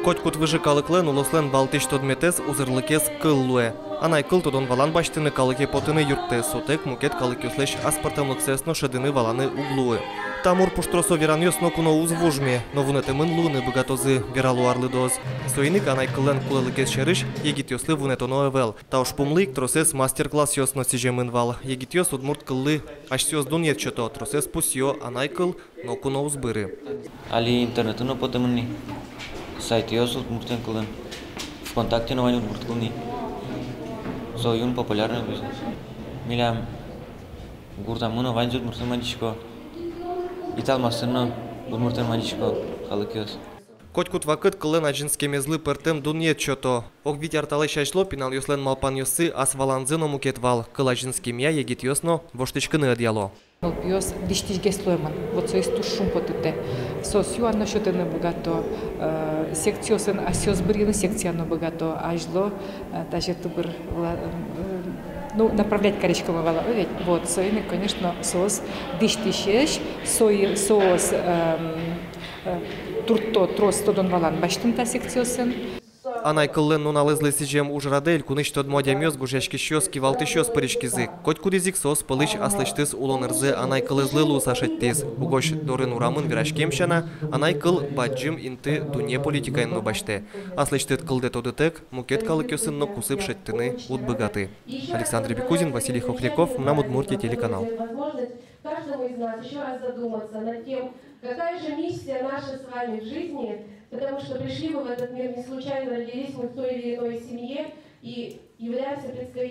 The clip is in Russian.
Котькут выжикалы клен улослен балтыш тодметес узырлыкес кыллуэ. Анай кыл тодон валан баштыны калыке потыны юртте сотек мукет калыкюслеш аспартамлыксесно шедыны валаны углуэ. Тамур пуштросо вераньёс но куно узвужме, но вунетемын луны богатозы вералу арлыдоз. Соиник анай кылен кулылыкес шерыш егитёслы вунетоно эвел. Тауш пумлык тросес мастер-класс ёсно сижемын вал. Егитёс удмурт кыллы ашсёс дуньет чото тросес пусьё анай кыл но куно узбыры. Али интернетуно потемни. Сайтиос удмуртен кылын. ВКонтакте на ваню удмурт кылни. Союн популярный бизнес. Милям гуртамуно ваню удмуртен манчишко. Итал мастерно удмуртен манчишко халыкёс. Котькут вакыт кылын аджинске мезлы пертем дуньет чото. Ок вить арталы шашло пинал ёслен малпан ёсы ас валанзыно мукет вал. Кыл аджинске мия егит ёсно воштычкыны одъяло. Пиос диштижге слоеман, вот со исту шум потыте. Со сюан насчетene богато, секциосен асиос брины секциано богато, ажло, даже тубер, ну направлять коричком вала, ведь вот соины, конечно, соус диштишеш, соус турто трос тодон валан баштынта секциосен. Анай кыллен нуналызлы сижем ужрадель куныш тод модямёс гужешки щёс кивалтышёс паричкизы. Коть кудизик сос пылыч аслыштыз улонырзы анай кылызлы лусашеттез. Угош дорын урамын вирашкемшана анай кыл баджим инты дуне политикайн нобаште. Аслыштыт кылде тодытек мукет калыкёсын но кусып шеттыны утбыгаты. Александр Бекузин, Василий Хохляков, нам Удмуртия телеканал. Каждому из нас еще раз задуматься над тем, какая же миссия наша с вами в жизни, потому что пришли мы в этот мир не случайно, родились мы в той или иной семье и являемся представителями.